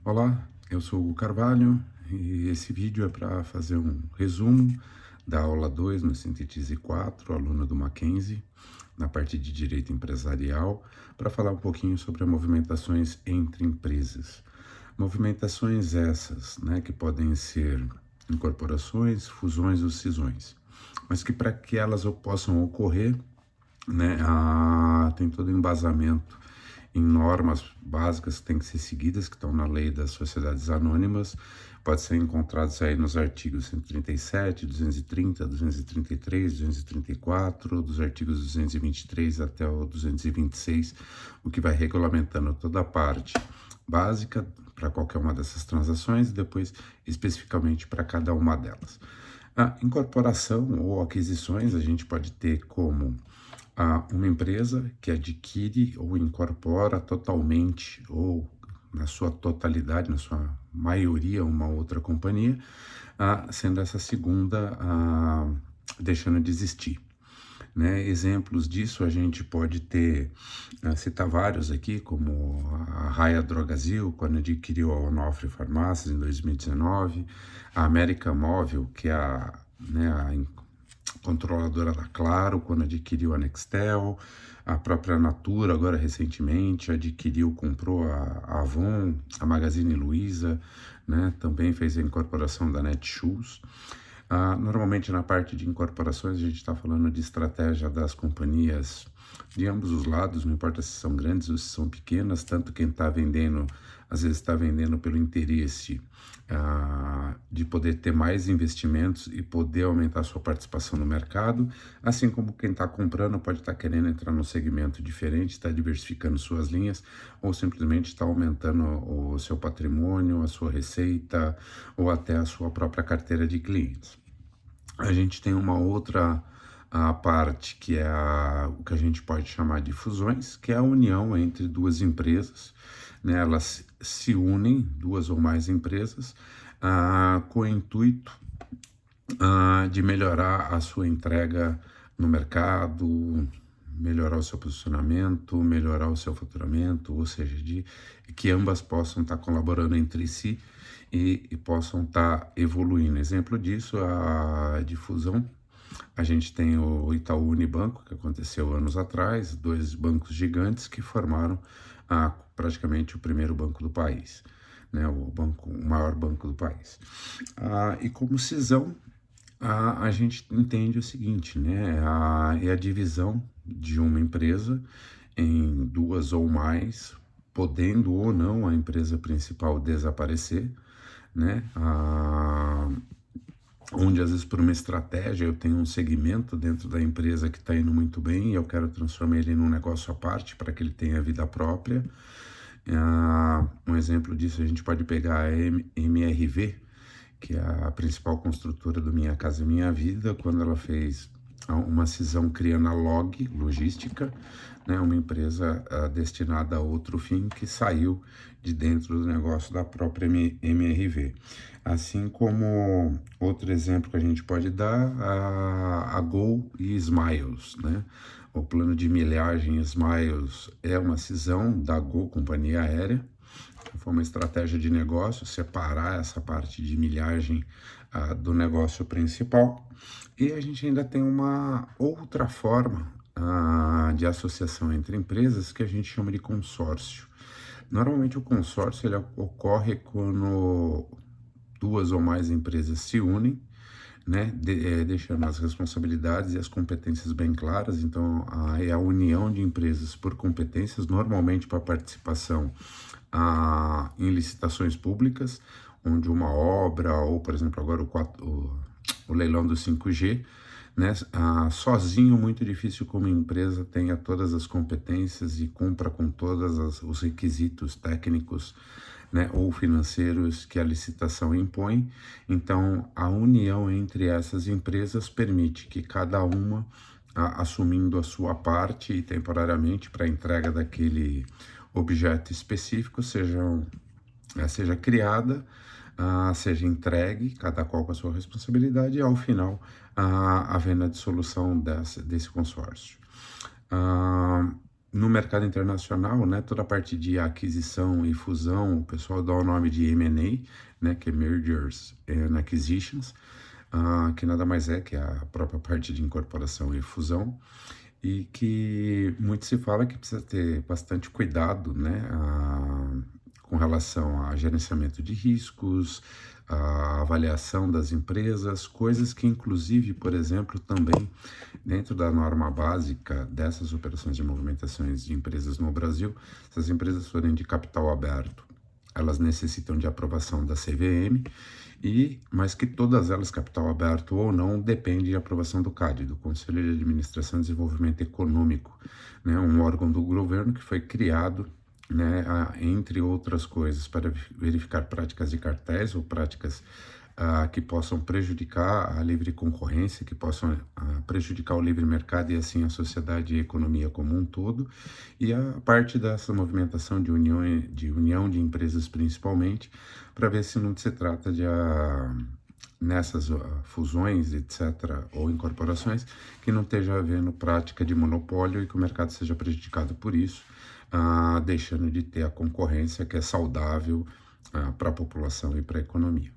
Olá, eu sou o Hugo Carvalho e esse vídeo é para fazer um resumo da aula 2 no Sintetize 4, aluno do Mackenzie, na parte de Direito Empresarial, para falar um pouquinho sobre as movimentações entre empresas. Movimentações essas, né, que podem ser incorporações, fusões ou cisões, mas que para que elas possam ocorrer, né, tem todo o embasamento em normas básicas que têm que ser seguidas, que estão na lei das sociedades anônimas, pode ser encontrados aí nos artigos 137, 230, 233, 234, dos artigos 223 até o 226, o que vai regulamentando toda a parte básica para qualquer uma dessas transações e depois especificamente para cada uma delas. A incorporação ou aquisições a gente pode ter como uma empresa que adquire ou incorpora totalmente ou na sua totalidade, na sua maioria, uma outra companhia, sendo essa segunda deixando de existir. Né? Exemplos disso a gente pode ter, citar vários aqui, como a Raia Drogasil, quando adquiriu a Onofre Farmácias em 2019, a América Móvel, que é a controladora da Claro, quando adquiriu a Nextel, a própria Natura, agora recentemente, comprou a Avon, a Magazine Luiza, né? Também fez a incorporação da Netshoes. Normalmente na parte de incorporações a gente está falando de estratégia das companhias de ambos os lados, não importa se são grandes ou se são pequenas, tanto quem está vendendo, às vezes está vendendo pelo interesse de poder ter mais investimentos e poder aumentar sua participação no mercado, assim como quem está comprando pode estar querendo entrar num segmento diferente, está diversificando suas linhas, ou simplesmente está aumentando o seu patrimônio, a sua receita, ou até a sua própria carteira de clientes. A gente tem uma outra parte que é o que a gente pode chamar de fusões, que é a união entre duas empresas, né? Elas se unem, duas ou mais empresas, com o intuito de melhorar a sua entrega no mercado, melhorar o seu posicionamento, melhorar o seu faturamento, ou seja, de que ambas possam estar colaborando entre si e possam estar evoluindo. Exemplo disso, a difusão. A gente tem o Itaú Unibanco, que aconteceu anos atrás, dois bancos gigantes que formaram praticamente o primeiro banco do país, né, o maior banco do país. E como cisão, a gente entende o seguinte, né, é a divisão de uma empresa em duas ou mais, podendo ou não a empresa principal desaparecer, né, onde às vezes por uma estratégia eu tenho um segmento dentro da empresa que está indo muito bem e eu quero transformar ele num negócio à parte para que ele tenha vida própria. Um exemplo disso a gente pode pegar a MRV, que é a principal construtora do Minha Casa Minha Vida, quando ela fez uma cisão criando a Log Logística, né, uma empresa destinada a outro fim que saiu de dentro do negócio da própria MRV. Assim como outro exemplo que a gente pode dar, a Gol e Smiles, né? O plano de milhagem Smiles é uma cisão da Gol, companhia aérea. Foi uma estratégia de negócio, separar essa parte de milhagem do negócio principal. E a gente ainda tem uma outra forma de associação entre empresas que a gente chama de consórcio. Normalmente o consórcio ele ocorre quando duas ou mais empresas se unem, né, deixando as responsabilidades e as competências bem claras. Então, é a união de empresas por competências, normalmente para participação em licitações públicas, onde uma obra, ou por exemplo agora o leilão do 5G, né, sozinho muito difícil que uma empresa tenha todas as competências e cumpra com todos os requisitos técnicos, né, ou financeiros que a licitação impõe. Então, a união entre essas empresas permite que cada uma, assumindo a sua parte e temporariamente para a entrega daquele objeto específico, seja criada, seja entregue, cada qual com a sua responsabilidade, e ao final havendo a dissolução desse consórcio. no mercado internacional, né, toda a parte de aquisição e fusão, o pessoal dá o nome de M&A, né, que é Mergers and Acquisitions, que nada mais é que a própria parte de incorporação e fusão, e que muito se fala que precisa ter bastante cuidado, né, com relação a gerenciamento de riscos, a avaliação das empresas, coisas que inclusive, por exemplo, também dentro da norma básica dessas operações de movimentações de empresas no Brasil, se as empresas forem de capital aberto, elas necessitam de aprovação da CVM, mas que todas elas, capital aberto ou não, dependem de aprovação do CAD, do Conselho de Administração e Desenvolvimento Econômico, né, um órgão do governo que foi criado, né, entre outras coisas, para verificar práticas de cartéis ou práticas que possam prejudicar a livre concorrência, que possam prejudicar o livre mercado e assim a sociedade e a economia como um todo, e a parte dessa movimentação de união de empresas principalmente, para ver se não se trata de nessas fusões, etc., ou incorporações, que não esteja havendo prática de monopólio e que o mercado seja prejudicado por isso, deixando de ter a concorrência que é saudável para a população e para a economia.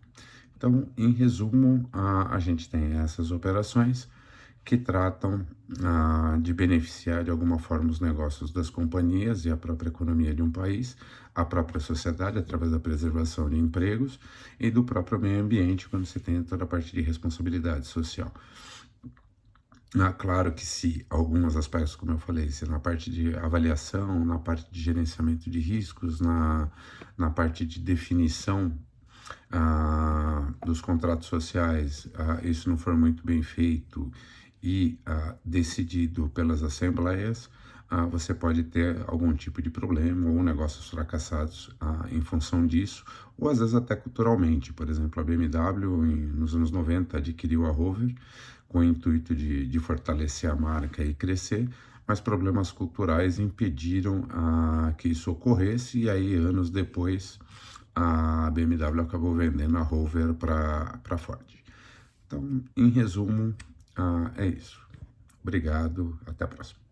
Então, em resumo, a gente tem essas operações que tratam de beneficiar de alguma forma os negócios das companhias e a própria economia de um país, a própria sociedade através da preservação de empregos e do próprio meio ambiente quando você tem toda a parte de responsabilidade social. Claro que se alguns aspectos, como eu falei, se na parte de avaliação, na parte de gerenciamento de riscos, na parte de definição dos contratos sociais, isso não for muito bem feito e decidido pelas assembleias, você pode ter algum tipo de problema ou negócios fracassados em função disso, ou às vezes até culturalmente. Por exemplo, a BMW nos anos 90 adquiriu a Rover com o intuito de fortalecer a marca e crescer, mas problemas culturais impediram que isso ocorresse, e aí anos depois a BMW acabou vendendo a Rover para Ford. Então, em resumo, é isso. Obrigado, até a próxima.